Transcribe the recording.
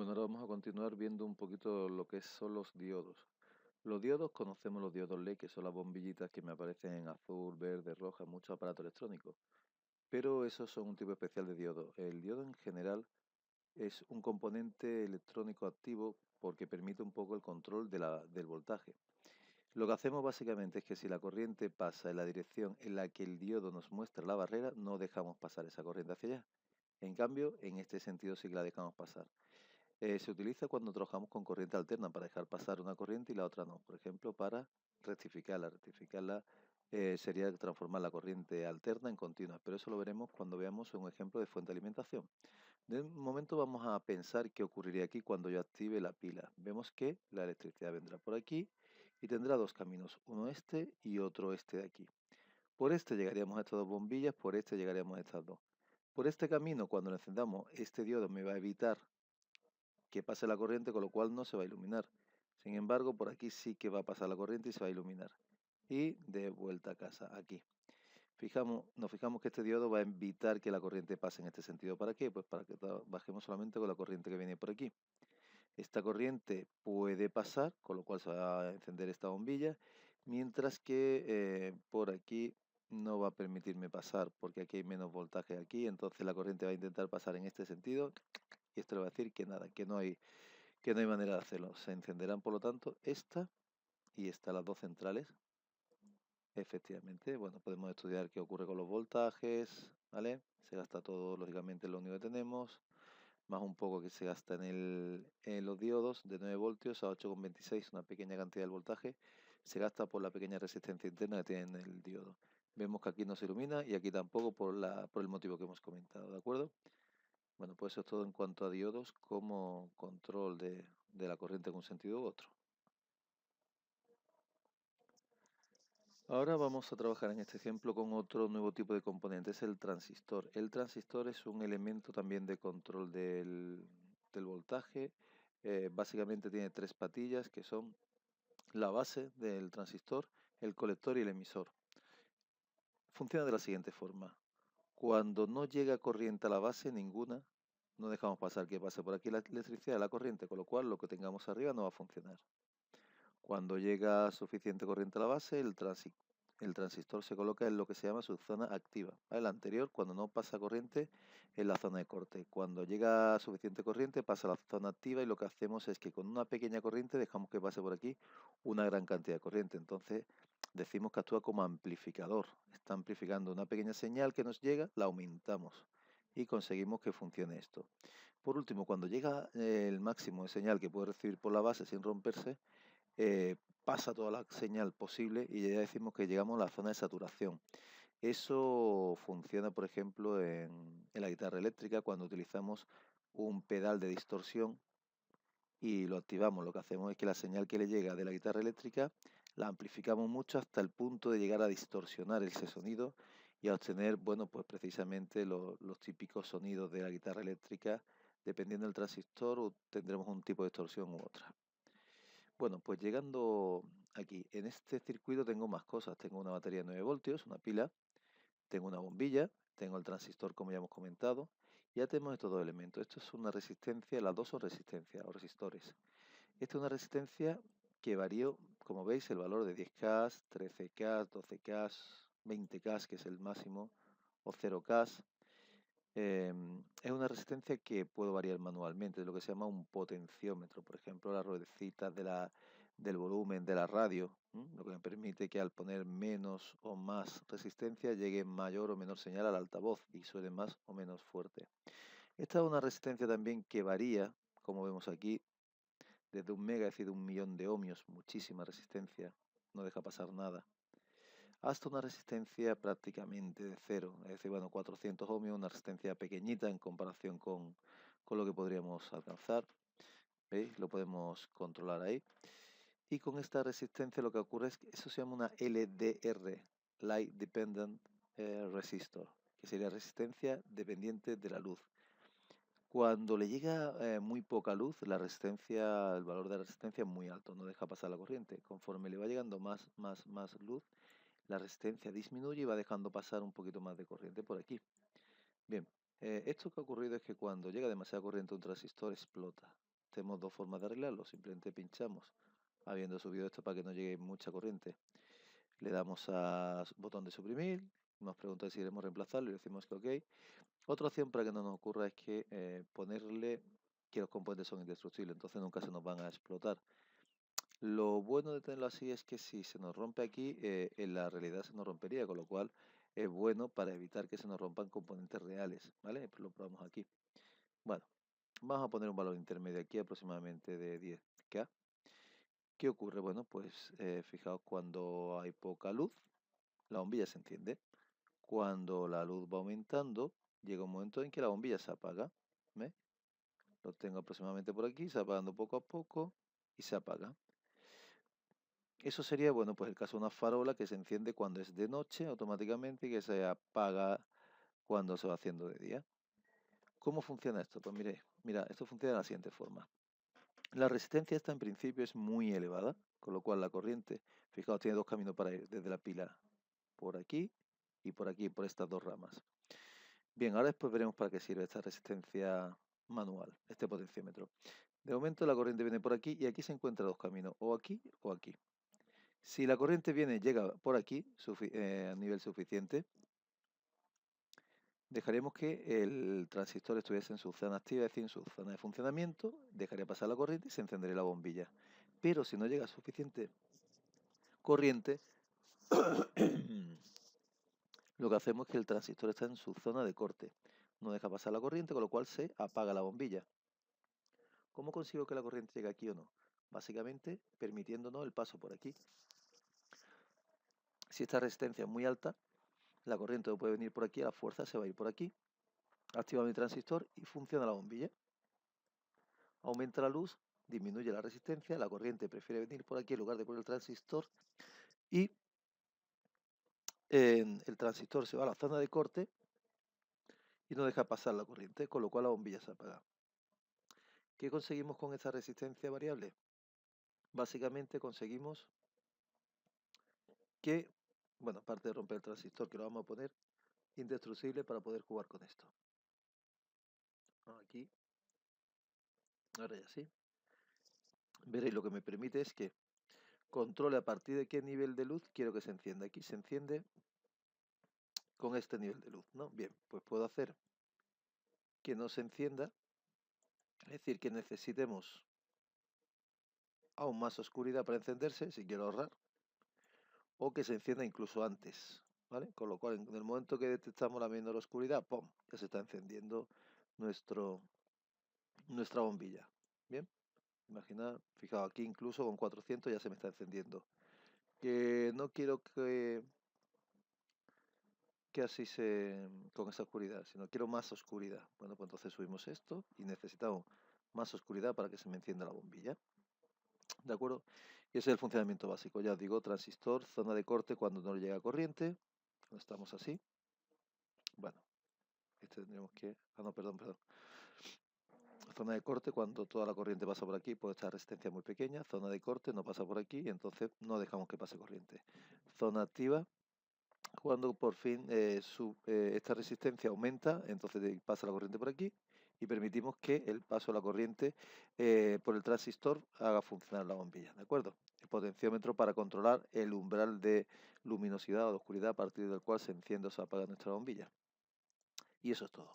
Bueno, ahora vamos a continuar viendo un poquito lo que son los diodos. Los diodos, conocemos los diodos LED, que son las bombillitas que me aparecen en azul, verde, roja, en muchos aparatos electrónicos. Pero esos son un tipo especial de diodo. El diodo en general es un componente electrónico activo porque permite un poco el control del voltaje. Lo que hacemos básicamente es que si la corriente pasa en la dirección en la que el diodo nos muestra la barrera, no dejamos pasar esa corriente hacia allá. En cambio, en este sentido sí que la dejamos pasar. Se utiliza cuando trabajamos con corriente alterna para dejar pasar una corriente y la otra no. Por ejemplo, para rectificarla. Rectificarla sería transformar la corriente alterna en continua, pero eso lo veremos cuando veamos un ejemplo de fuente de alimentación. De momento vamos a pensar qué ocurriría aquí cuando yo active la pila. Vemos que la electricidad vendrá por aquí y tendrá dos caminos, uno este y otro este de aquí. Por este llegaríamos a estas dos bombillas, por este llegaríamos a estas dos. Por este camino, cuando lo encendamos, este diodo me va a evitar que pase la corriente, con lo cual no se va a iluminar. Sin embargo, por aquí sí que va a pasar la corriente y se va a iluminar. Y de vuelta a casa, aquí. Nos fijamos que este diodo va a evitar que la corriente pase en este sentido. ¿Para qué? Pues para que trabajemos solamente con la corriente que viene por aquí. Esta corriente puede pasar, con lo cual se va a encender esta bombilla, mientras que por aquí no va a permitirme pasar, porque aquí hay menos voltaje aquí, entonces la corriente va a intentar pasar en este sentido, y esto le va a decir que nada, que no hay manera de hacerlo. Se encenderán, por lo tanto, esta y esta, las dos centrales. Efectivamente, bueno, podemos estudiar qué ocurre con los voltajes, ¿vale? Se gasta todo, lógicamente, lo único que tenemos, más un poco que se gasta en los diodos de 9 voltios a 8,26, una pequeña cantidad del voltaje, se gasta por la pequeña resistencia interna que tiene el diodo. Vemos que aquí no se ilumina y aquí tampoco por el motivo que hemos comentado, ¿de acuerdo? Bueno, pues eso es todo en cuanto a diodos como control de la corriente en un sentido u otro. Ahora vamos a trabajar en este ejemplo con otro nuevo tipo de componente, es el transistor. El transistor es un elemento también de control del voltaje. Básicamente tiene tres patillas que son la base del transistor, el colector y el emisor. Funciona de la siguiente forma. Cuando no llega corriente a la base, ninguna, no dejamos pasar que pase por aquí la electricidad, la corriente, con lo cual lo que tengamos arriba no va a funcionar. Cuando llega suficiente corriente a la base, el transistor se coloca en lo que se llama su zona activa. El anterior, cuando no pasa corriente, en la zona de corte. Cuando llega suficiente corriente, pasa a la zona activa y lo que hacemos es que con una pequeña corriente dejamos que pase por aquí una gran cantidad de corriente. Entonces, decimos que actúa como amplificador. Está amplificando una pequeña señal que nos llega, la aumentamos y conseguimos que funcione esto. Por último, cuando llega el máximo de señal que puede recibir por la base sin romperse, pasa toda la señal posible y ya decimos que llegamos a la zona de saturación. Eso funciona, por ejemplo, en la guitarra eléctrica cuando utilizamos un pedal de distorsión y lo activamos. Lo que hacemos es que la señal que le llega de la guitarra eléctrica la amplificamos mucho hasta el punto de llegar a distorsionar ese sonido y a obtener, bueno, pues precisamente los típicos sonidos de la guitarra eléctrica. Dependiendo del transistor, tendremos un tipo de distorsión u otra. Bueno, pues llegando aquí, en este circuito tengo más cosas. Tengo una batería de 9 voltios, una pila, tengo una bombilla, tengo el transistor como ya hemos comentado. Ya tenemos estos dos elementos. Esto es una resistencia, las dos son resistencias o resistores. Esta es una resistencia que varía, como veis, el valor de 10K, 13K, 12K, 20K, que es el máximo, o 0K. Es una resistencia que puede variar manualmente, de lo que se llama un potenciómetro, por ejemplo, las ruedecitas del volumen de la radio, lo que me permite que al poner menos o más resistencia llegue mayor o menor señal al altavoz y suene más o menos fuerte. Esta es una resistencia también que varía, como vemos aquí, desde 1 mega, es decir, 1 millón de ohmios, muchísima resistencia, no deja pasar nada, hasta una resistencia prácticamente de cero, es decir, bueno, 400 ohmios, una resistencia pequeñita en comparación con lo que podríamos alcanzar. ¿Veis? Lo podemos controlar ahí. Y con esta resistencia lo que ocurre es que eso se llama una LDR, Light Dependent Resistor, que sería resistencia dependiente de la luz. Cuando le llega muy poca luz, el valor de la resistencia es muy alto, no deja pasar la corriente. Conforme le va llegando más luz, la resistencia disminuye y va dejando pasar un poquito más de corriente por aquí. Bien, esto que ha ocurrido es que cuando llega demasiada corriente un transistor explota. tenemos dos formas de arreglarlo. Simplemente pinchamos, habiendo subido esto para que no llegue mucha corriente. Le damos a botón de suprimir, nos pregunta si queremos reemplazarlo y le decimos que ok. Otra opción para que no nos ocurra es que ponerle que los componentes son indestructibles, entonces nunca se nos van a explotar. Lo bueno de tenerlo así es que si se nos rompe aquí, en la realidad se nos rompería, con lo cual es bueno para evitar que se nos rompan componentes reales, ¿vale? Pues lo probamos aquí. Bueno, vamos a poner un valor intermedio aquí aproximadamente de 10K. ¿Qué ocurre? Bueno, pues fijaos, cuando hay poca luz, la bombilla se enciende. Cuando la luz va aumentando, llega un momento en que la bombilla se apaga. ¿Ves? Lo tengo aproximadamente por aquí, se va apagando poco a poco y se apaga. Eso sería, bueno, pues el caso de una farola que se enciende cuando es de noche automáticamente y que se apaga cuando se va haciendo de día. ¿Cómo funciona esto? Pues mira, esto funciona de la siguiente forma. La resistencia esta en principio es muy elevada, con lo cual la corriente, fijaos, tiene dos caminos para ir, desde la pila por aquí y por aquí, por estas dos ramas. Bien, ahora después veremos para qué sirve esta resistencia manual, este potenciómetro. De momento la corriente viene por aquí y aquí se encuentran dos caminos, o aquí o aquí. Si la corriente llega por aquí a nivel suficiente, dejaremos que el transistor estuviese en su zona activa, es decir, en su zona de funcionamiento, dejaría pasar la corriente y se encendería la bombilla. Pero si no llega suficiente corriente, lo que hacemos es que el transistor está en su zona de corte. No deja pasar la corriente, con lo cual se apaga la bombilla. ¿Cómo consigo que la corriente llegue aquí o no? Básicamente permitiéndonos el paso por aquí. Si esta resistencia es muy alta, la corriente no puede venir por aquí, a la fuerza se va a ir por aquí. Activa mi transistor y funciona la bombilla. Aumenta la luz, disminuye la resistencia, la corriente prefiere venir por aquí en lugar de por el transistor y el transistor se va a la zona de corte y no deja pasar la corriente, con lo cual la bombilla se apaga. ¿Qué conseguimos con esta resistencia variable? Básicamente conseguimos que, bueno, aparte de romper el transistor, que lo vamos a poner indestructible para poder jugar con esto. Aquí, ahora ya sí. Veréis, lo que me permite es que controle a partir de qué nivel de luz quiero que se encienda. Aquí se enciende con este nivel de luz, ¿no? Bien, pues puedo hacer que no se encienda, es decir, que necesitemos aún más oscuridad para encenderse, si quiero ahorrar, o que se encienda incluso antes, ¿vale? Con lo cual, en el momento que detectamos la menor oscuridad, ¡pum!, ya se está encendiendo nuestra bombilla. Bien, imaginad, fijaos, aquí incluso con 400 ya se me está encendiendo. Que no quiero que así con esa oscuridad, sino quiero más oscuridad. Bueno, pues entonces subimos esto y necesitamos más oscuridad para que se me encienda la bombilla. ¿De acuerdo? Y ese es el funcionamiento básico. Ya os digo, transistor, zona de corte cuando no le llega corriente. Cuando estamos así. Bueno, este tendríamos que... Ah, no, perdón. Zona de corte cuando toda la corriente pasa por aquí, pues esta resistencia es muy pequeña. Zona de corte no pasa por aquí y entonces no dejamos que pase corriente. Zona activa cuando por fin esta resistencia aumenta, entonces pasa la corriente por aquí y permitimos que el paso de la corriente por el transistor haga funcionar la bombilla, ¿de acuerdo? El potenciómetro para controlar el umbral de luminosidad o de oscuridad a partir del cual se enciende o se apaga nuestra bombilla. Y eso es todo.